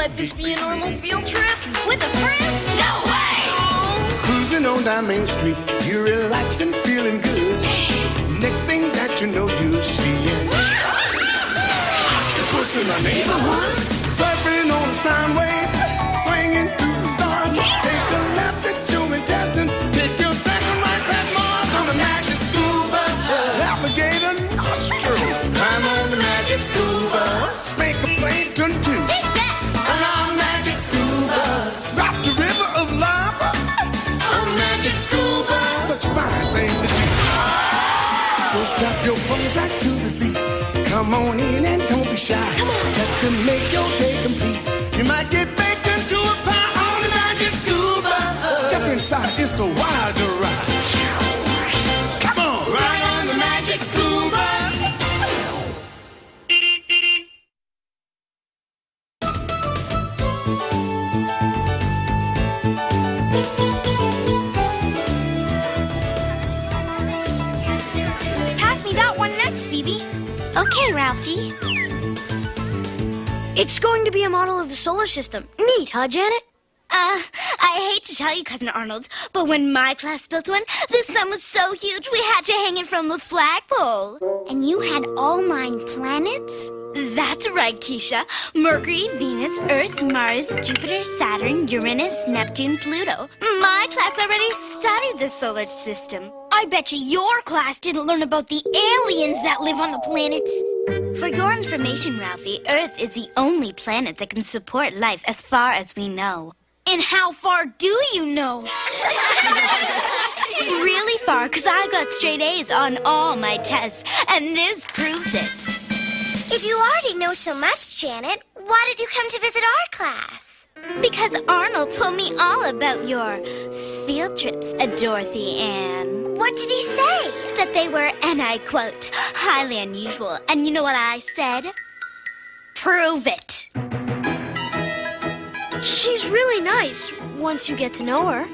let this be a normal field trip? With a friend? No way! Cruising on down Main Street, you're relaxed and feeling good. Next thing that you know, you're seeing octopus in the neighborhood, surfing on the sound wave, swinging through the stars. Take a left at your intestine, take your second right past Mars on the magic school bus. Alligator nostril, climb on the magic school bus. Spank a plankton too. Take that! On our magic school bus. Drop the river of lava on the magic school bus. Such a fine thing to do. So strap your bums right to the seat. Come on in and don't be shy. Just to make your day complete. You might get baked into a pie on the magic school bus. Step inside, it's a wild ride. Come on, ride on the magic school bus. Pass me that one next, Phoebe. Okay, Ralphie. It's going to be a model of the solar system. Neat, huh, Janet? I hate to tell you, Cousin Arnold, but when my class built one, the sun was so huge we had to hang it from the flagpole. And you had all 9 planets? That's right, Keisha. Mercury, Venus, Earth, Mars, Jupiter, Saturn, Uranus, Neptune, Pluto. My class already studied the solar system. I bet you your class didn't learn about the aliens that live on the planets. For your information, Ralphie, Earth is the only planet that can support life as far as we know. And how far do you know? Really far, because I got straight A's on all my tests, and this proves it. If you already know so much, Janet, why did you come to visit our class? Because Arnold told me all about your field trips, Dorothy Ann. What did he say? That they were, and I quote, highly unusual. And you know what I said? Prove it. She's really nice once you get to know her.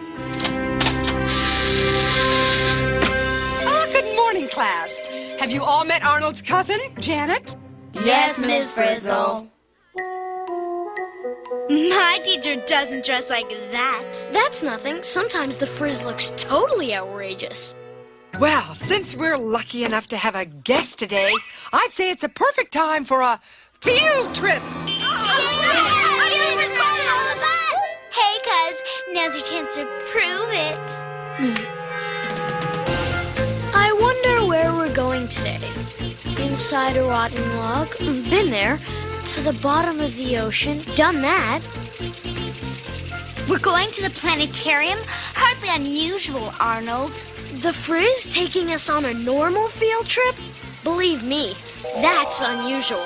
Oh, good morning, class. Have you all met Arnold's cousin, Janet? Yes, Ms. Frizzle. My teacher doesn't dress like that. That's nothing. Sometimes the frizz looks totally outrageous. Well, since we're lucky enough to have a guest today, I'd say it's a perfect time for a field trip. Hey, cuz, now's your chance to prove it. I wonder where we're going today. Inside a rotten log? Been there. To the bottom of the ocean? Done that. We're going to the planetarium? Hardly unusual, Arnold. The frizz taking us on a normal field trip? Believe me, that's unusual.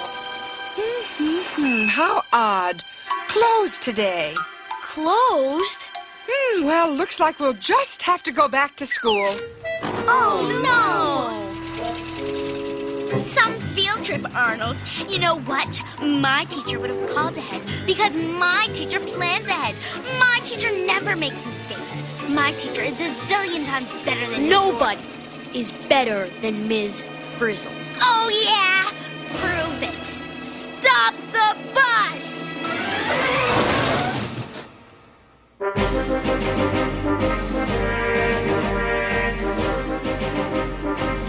How odd. Closed today. Closed? Well, looks like we'll just have to go back to school. Oh, no! Some field trip, Arnold. You know what? My teacher would have called ahead because my teacher plans ahead. My teacher never makes mistakes. My teacher is a zillion times better than Nobody is better than Ms. Frizzle. Oh, yeah? Prove it. Stop the bus!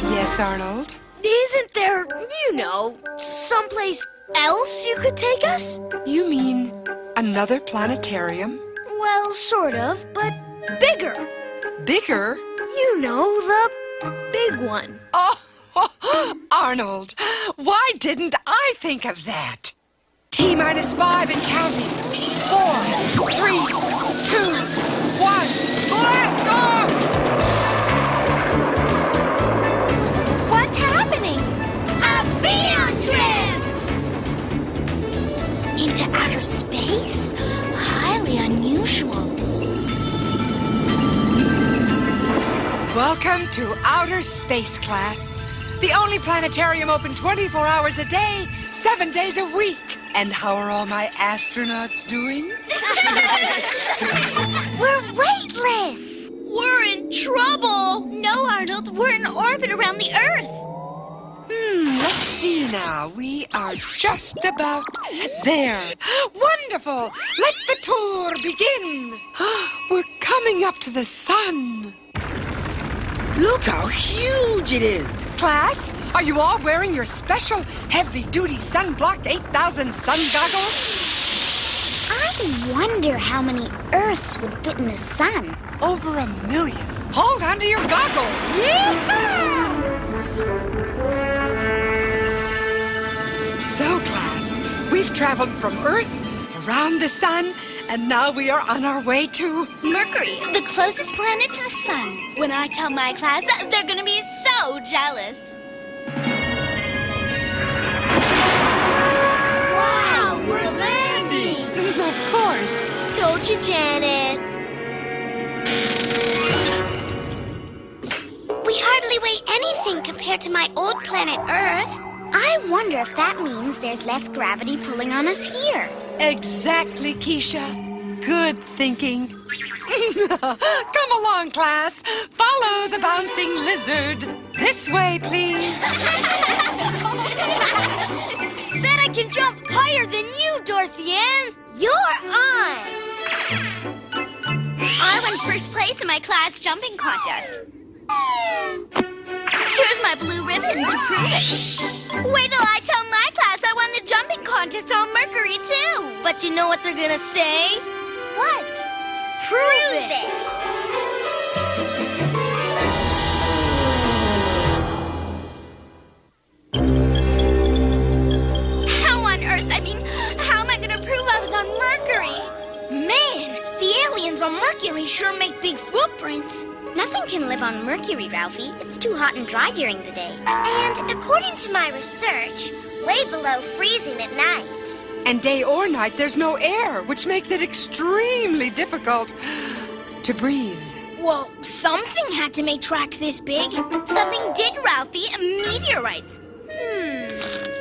Yes, Arnold? Isn't there, someplace else you could take us? You mean another planetarium? Well, sort of, but bigger. Bigger? You know, the big one. Oh, Arnold, why didn't I think of that? T-5 and counting. 4, 3, 2, 1. Blast off! What's happening? A field trip! Into outer space? Highly unusual. Welcome to outer space, class. The only planetarium open 24 hours a day, 7 days a week. And how are all my astronauts doing? We're weightless! We're in trouble! No, Arnold, we're in orbit around the Earth. Let's see now. We are just about there. Wonderful. Let the tour begin. We're coming up to the sun. Look how huge it is. Class, are you all wearing your special heavy-duty sunblocked 8,000 sun goggles? I wonder how many Earths would fit in the sun. Over 1 million. Hold on to your goggles. So, class, we've traveled from Earth, around the sun, and now we are on our way to Mercury, the closest planet to the sun. When I tell my class, they're gonna be so jealous. Wow, we're landing! Of course. Told you, Janet. We hardly weigh anything compared to my old planet Earth. I wonder if that means there's less gravity pulling on us here. Exactly, Keisha. Good thinking. Come along, class. Follow the bouncing lizard. This way, please. Bet I can jump higher than you, Dorothy Ann. You're on! I won first place in my class jumping contest. Here's my blue ribbon to prove it. Wait till I tell my class I won the jumping contest on Mercury, too. But you know what they're gonna say? What? Prove it! How on earth? I mean, how am I gonna prove I was on Mercury? Man, the aliens on Mercury sure make big footprints. Nothing can live on Mercury, Ralphie. It's too hot and dry during the day. And according to my research, way below freezing at night. And day or night, there's no air, which makes it extremely difficult to breathe. Well, something had to make tracks this big. Something did, Ralphie. Meteorites.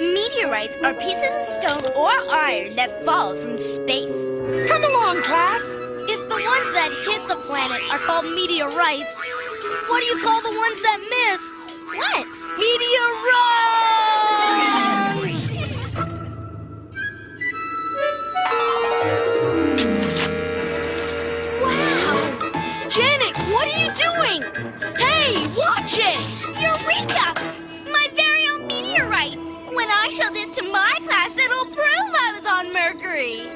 Meteorites are pieces of stone or iron that fall from space. Come along, class. If the ones that hit the planet are called meteorites, what do you call the ones that miss? What? Meteorites! Wow! Janet, what are you doing? Hey, watch it! Eureka! My very own meteorite. When I show this to my class, it'll prove I was on Mercury.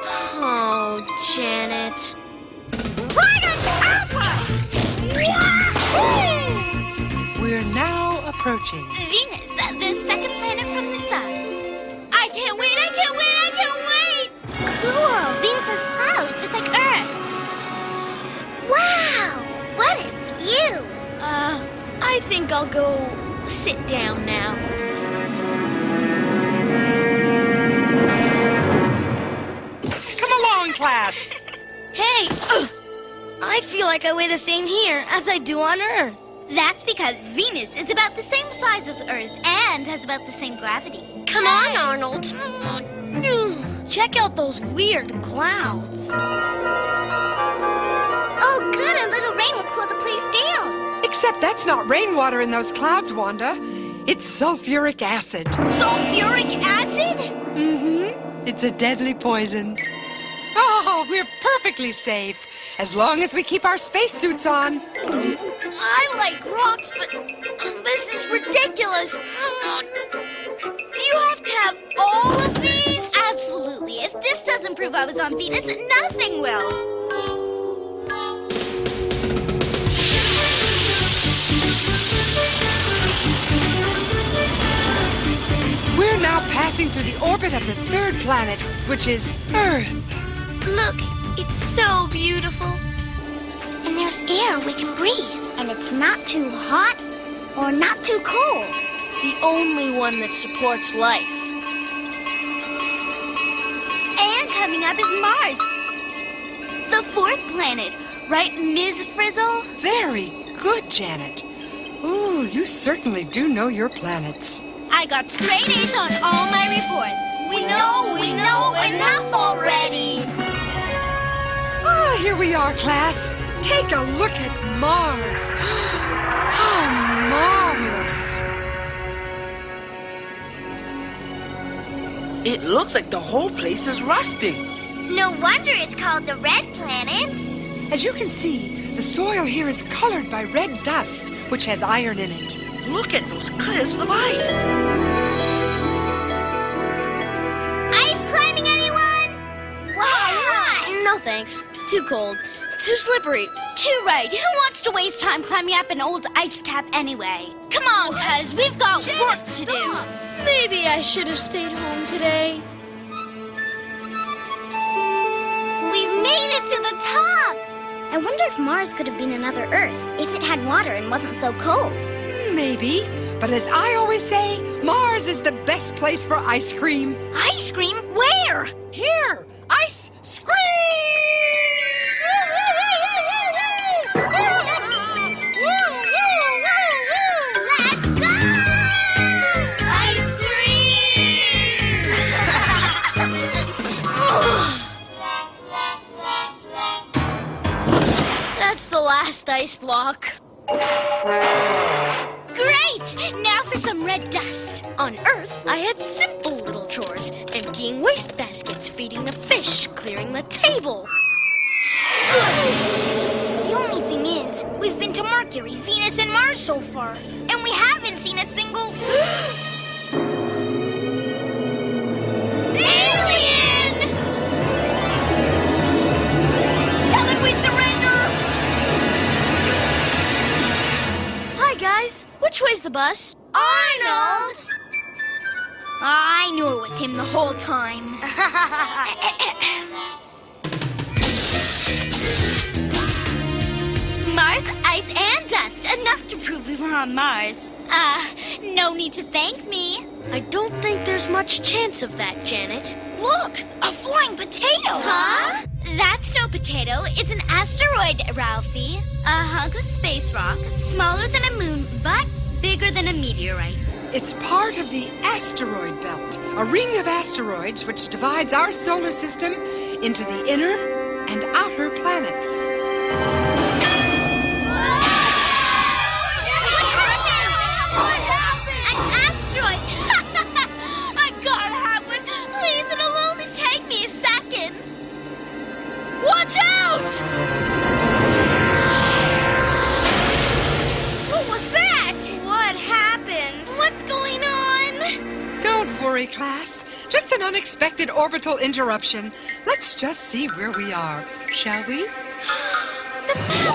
Oh, Janet. Right on top of us! We're now approaching. Venus, the second planet from the sun. I can't wait, I can't wait, I can't wait! Cool, Venus has clouds just like Earth. Wow, what a view! I think I'll go sit down now. Come along, class. Hey! I feel like I weigh the same here as I do on Earth. That's because Venus is about the same size as Earth and has about the same gravity. Come on, Arnold. Check out those weird clouds. Oh, good, a little rain will cool the place down. Except that's not rainwater in those clouds, Wanda. It's sulfuric acid. Sulfuric acid? Mm-hmm. It's a deadly poison. Oh, we're perfectly safe. As long as we keep our spacesuits on. I like rocks, but this is ridiculous. Do you have to have all of these? Absolutely. If this doesn't prove I was on Venus, nothing will. We're now passing through the orbit of the third planet, which is Earth. Look, it's so beautiful. And there's air we can breathe. And it's not too hot or not too cold. The only one that supports life. And coming up is Mars. The fourth planet, right, Ms. Frizzle? Very good, Janet. Ooh, you certainly do know your planets. I got straight A's on all my reports. We know enough already. Ah, here we are, class. Take a look at Mars. How marvelous. It looks like the whole place is rusting. No wonder it's called the Red Planet. As you can see, the soil here is colored by red dust, which has iron in it. Look at those cliffs of ice. Ice climbing, anyone? Why? No thanks. Too cold. Too slippery. Too right. Who wants to waste time climbing up an old ice cap anyway? Come on, cuz we've got work to do. Maybe I should have stayed home today. We've made it to the top. I wonder if Mars could have been another Earth if it had water and wasn't so cold. Maybe, but as I always say, Mars is the best place for ice cream. Ice cream? Where? Here, ice scream! Let's go! Ice cream! That's the last ice block. Great! Now for some red dust. On Earth, I had simple little chores. Emptying waste baskets, feeding the fish, clearing the table. The only thing is, we've been to Mercury, Venus, and Mars so far, and we haven't seen a single... alien! Tell him we surrender! Hi, guys. Which way's the bus? Arnold! I knew it was him the whole time. Mars, ice, and dust. Enough to prove we were on Mars. No need to thank me. I don't think there's much chance of that, Janet. Look, a flying potato. Huh? That's no potato. It's an asteroid, Ralphie. A hunk of space rock, smaller than a moon, but bigger than a meteorite. It's part of the asteroid belt, a ring of asteroids which divides our solar system into the inner and outer planets. An asteroid! I gotta have one. Please, it'll only take me a second. Watch out! What was that? What happened? What's going on? Don't worry, class. Just an unexpected orbital interruption. Let's just see where we are, shall we? The map!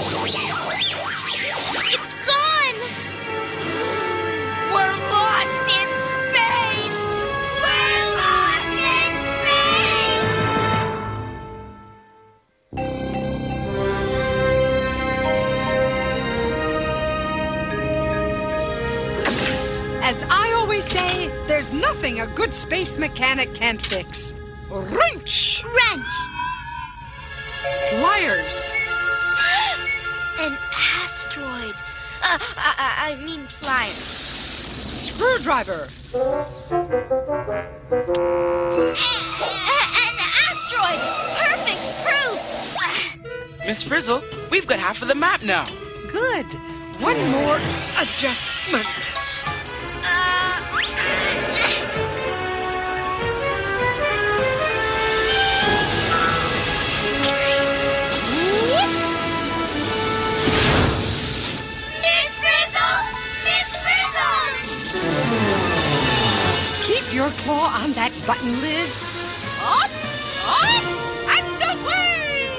It's gone! We're lost in space! We're lost in space! As I always say, there's nothing a good space mechanic can't fix. Wrench! Wrench! Pliers! An asteroid. I mean pliers. Screwdriver! An asteroid! Perfect proof! Miss Frizzle, we've got half of the map now. Good. One more adjustment. Miss Frizzle! Miss Frizzle! Keep your claw on that button, Liz. Up, up, and away!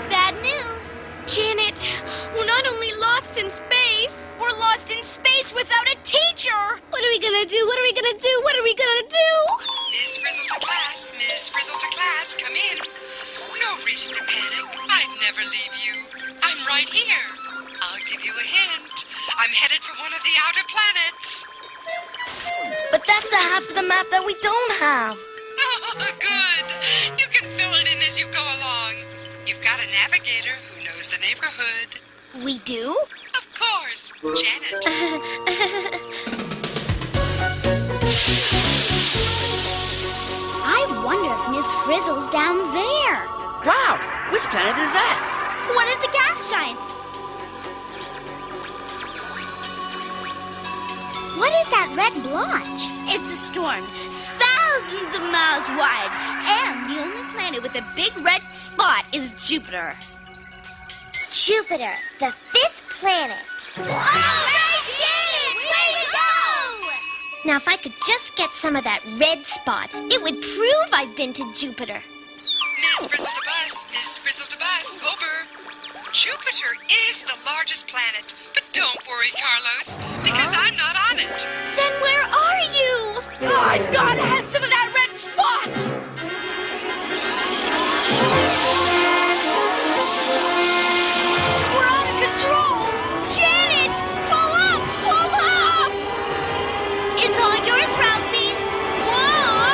Bad news. Janet, we're not only lost in space, We're lost in space without a teacher! what are we gonna do? What are we gonna do? What are we gonna do? Miss Frizzle to class, Miss Frizzle to class, come in. No reason to panic. I'd never leave you. I'm right here. I'll give you a hint. I'm headed for one of the outer planets. But that's the half of the map that we don't have. Good. You can fill it in as you go along. You've got a navigator who knows the neighborhood. We do? Of course, Janet. I wonder if Miss Frizzle's down there. Wow, which planet is that? One of the gas giants. What is that red blotch? It's a storm, thousands of miles wide, and the only planet with a big red spot is Jupiter. Jupiter, the 5th planet. All right, Janet! Way to go! Now, if I could just get some of that red spot, it would prove I've been to Jupiter. Miss Frizzle to Bus, Miss Frizzle to Bus, over. Jupiter is the largest planet, but don't worry, Carlos, because I'm not on it. Then where are you? I've got to have some of that red spot! We're out of control! Janet! Pull up! Pull up! It's all yours, Ralphie! Whoa!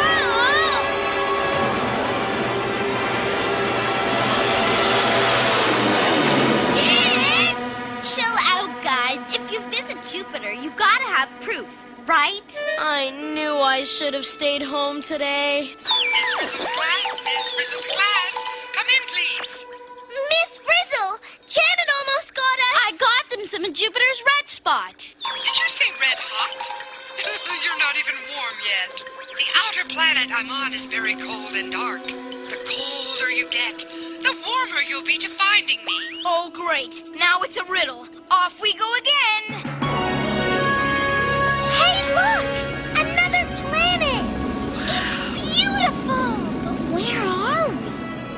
Janet! Chill out, guys. If you visit Jupiter, you gotta have proof, right? I knew I should have stayed home today. Miss Frizzle to class, Miss Frizzle to class. Come in, please. Miss Frizzle! Janet almost got us! I got them some of Jupiter's red spot. Did you say red hot? You're not even warm yet. The outer planet I'm on is very cold and dark. The colder you get, the warmer you'll be to finding me. Oh, great. Now it's a riddle. Off we go again! Hey, look! Another planet! It's beautiful! But where are we?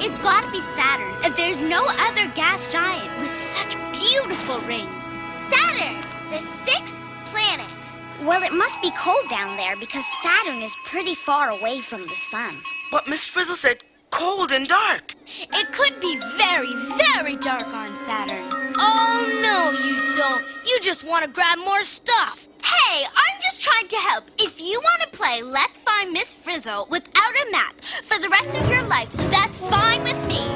It's gotta be Saturn. There's no other gas giant with such beautiful rings. Saturn, the 6th planet. Well, it must be cold down there because Saturn is pretty far away from the sun. But Miss Frizzle said cold and dark. It could be very, very dark on Saturn. Oh, no, you don't. You just want to grab more stuff. Hey, I'm just trying to help. If you want to play Let's Find Miss Frizzle without a map for the rest of your life, that's fine with me.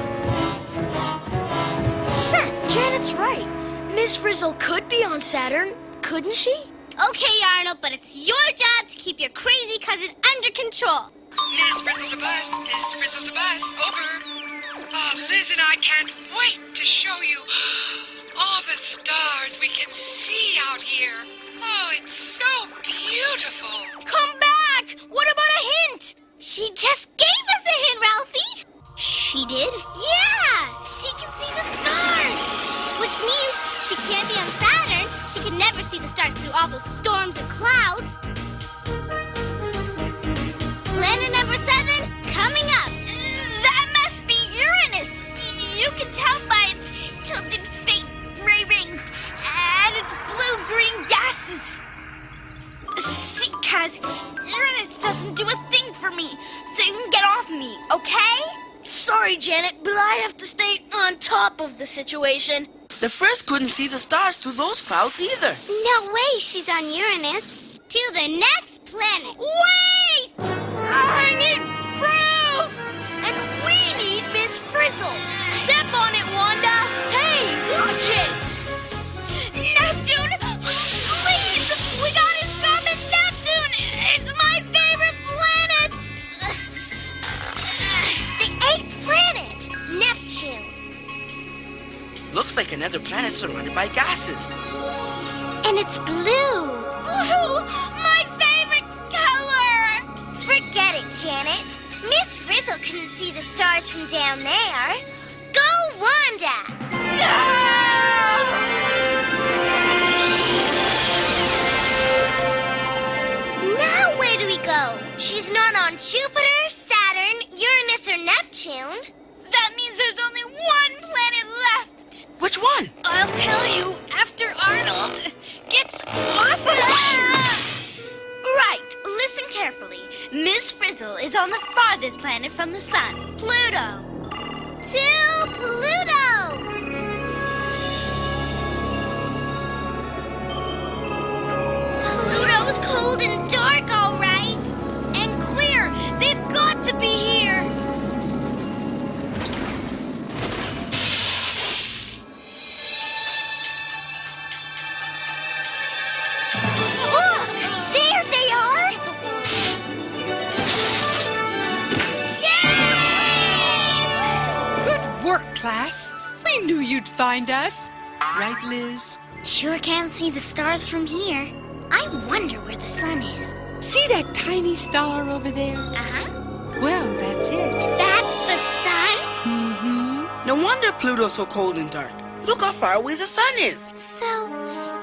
Janet's right. Miss Frizzle could be on Saturn, couldn't she? Okay, Arnold, but it's your job to keep your crazy cousin under control. Miss Frizzle to Bus, Miss Frizzle to Bus, over. Oh, Liz and I can't wait to show you all the stars we can see out here. Oh, it's so beautiful. Come back! What about a hint? She just gave us a hint, Ralphie. She did? Yeah, she can see the stars. Which means she can't be on Saturn. She can never see the stars through all those storms and clouds. Planet number 7, coming up. That must be Uranus. You can tell by its tilted faint ray rings and its blue-green gases. See, cuz Uranus doesn't do a thing for me, so you can get off me, okay? Sorry, Janet, but I have to stay on top of the situation. The Frizz couldn't see the stars through those clouds either. No way she's on Uranus. To the next planet. Wait! I need proof! And we need Miss Frizzle. Step on it, Wanda. Hey, watch it. Neptune! Please! We gotta stop at Neptune! It's my favorite planet! The 8th planet, Neptune. Looks like another planet surrounded by gases. And it's blue. Blue! My favorite color! Forget it, Janet. Miss Frizzle couldn't see the stars from down there. Go, Wanda! Now where do we go? She's not on Jupiter, Saturn, Uranus, or Neptune. That means there's only one planet left! Which one? I'll tell you after Arnold gets off of Right, listen carefully. Miss Frizzle is on the farthest planet from the sun, Pluto. To Pluto! Pluto's cold and dark, all right. And clear. They've got to be here. Look! There they are! Good work, class. We knew you'd find us. Right, Liz? Sure can see the stars from here. I wonder where the sun is. See that tiny star over there? Uh-huh. Well, that's it. That's the sun? Mm-hmm. No wonder Pluto's so cold and dark. Look how far away the sun is. So,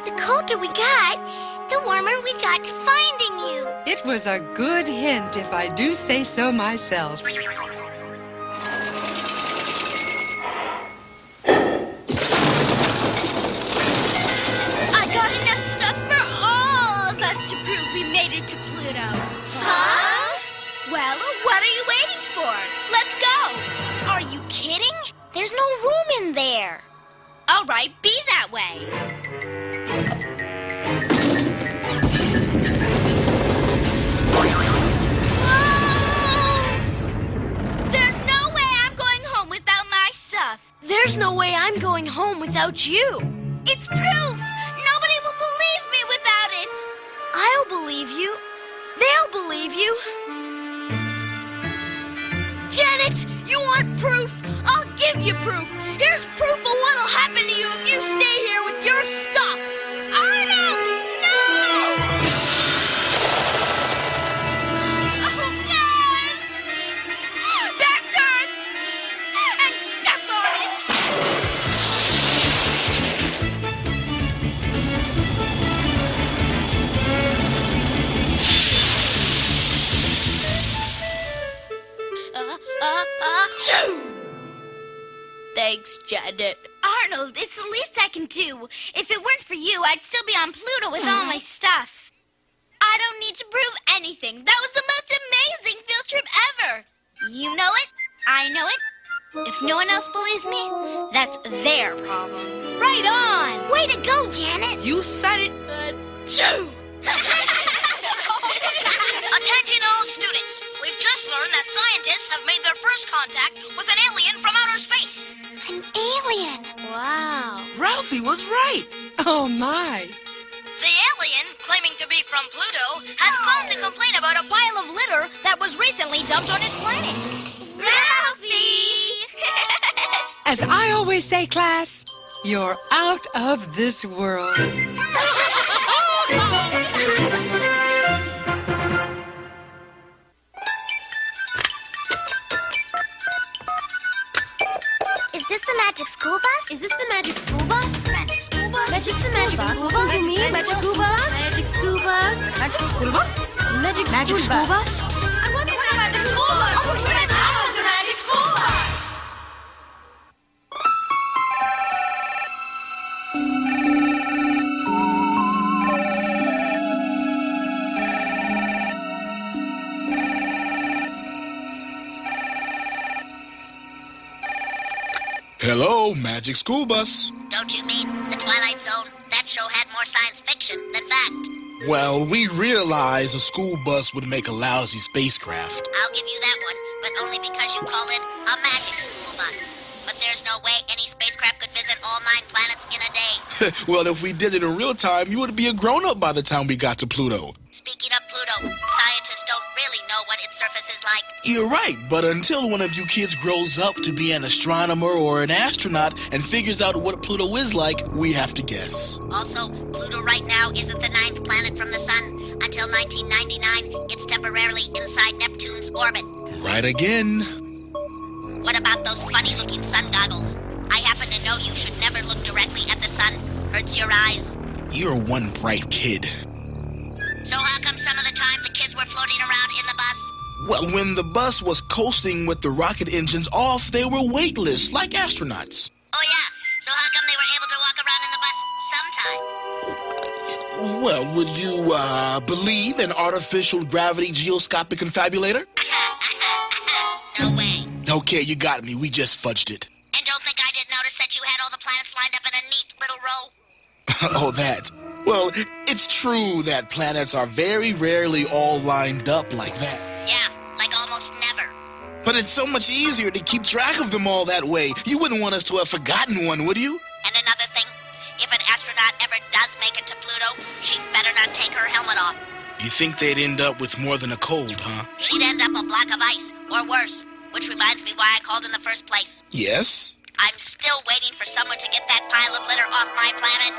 the colder we got, the warmer we got to finding you. It was a good hint, if I do say so myself. I got enough stuff for all of us to prove we made it to Pluto. Huh? Well, what are you waiting for? Let's go. Are you kidding? There's no room in there. All right, be that way. There's no way I'm going home without my stuff. There's no way I'm going home without you. It's proof. Nobody will believe me without it. I'll believe you. They'll believe you. Janet, you want proof? I'll give you proof. Here's proof of what'll happen to you if you stay here with your stuff. Arnold, no! Oh, guys! Back to Earth! And step on it! Shoo! Thanks, Janet. Arnold, it's the least I can do. If it weren't for you, I'd still be on Pluto with all my stuff. I don't need to prove anything. That was the most amazing field trip ever. You know it. I know it. If no one else believes me, that's their problem. Right on! Way to go, Janet. You said it. Shoo! Attention all students. We've just learned that scientists have made their first contact with an alien from outer space. An alien. Wow. Ralphie was right. Oh, my. The alien, claiming to be from Pluto, has called to complain about a pile of litter that was recently dumped on his planet. Ralphie! As I always say, class, you're out of this world. Is this the magic school bus? Is this the magic school bus? Magic school bus? Magic school bus? You mean magic school bus? Magic school bus? Magic school bus? Magic school bus? I wonder where the magic school bus is. Oh, shit, I want the magic school bus! Hello, Magic School Bus. Don't you mean the Twilight Zone? That show had more science fiction than fact. Well, we realized a school bus would make a lousy spacecraft. I'll give you that one, but only because you call it a magic school bus. But there's no way any spacecraft could visit all 9 planets in a day. Well, if we did it in real time, you would be a grown-up by the time we got to Pluto. Speaking of Pluto, scientists don't really know what its surface is like. You're right, but until one of you kids grows up to be an astronomer or an astronaut and figures out what Pluto is like, we have to guess. Also, Pluto right now isn't the 9th planet from the sun. Until 1999, it's temporarily inside Neptune's orbit. Right again. What about those funny-looking sun goggles? I happen to know you should never look directly at the sun. Hurts your eyes. You're one bright kid. So how come some of the time the kids were floating around in the bus? Well, when the bus was coasting with the rocket engines off, they were weightless, like astronauts. Oh yeah, so how come they were able to walk around in the bus sometime? Well, would you, believe an artificial gravity geoscopic confabulator? No way. Okay, you got me. We just fudged it. And don't think I didn't notice that you had all the planets lined up in a neat little row. Oh, that. Well, it's true that planets are very rarely all lined up like that. Yeah, like almost never. But it's so much easier to keep track of them all that way. You wouldn't want us to have forgotten one, would you? And another thing, if an astronaut ever does make it to Pluto, she'd better not take her helmet off. You think they'd end up with more than a cold, huh? She'd end up a block of ice, or worse. Which reminds me why I called in the first place. Yes? I'm still waiting for someone to get that pile of litter off my planet.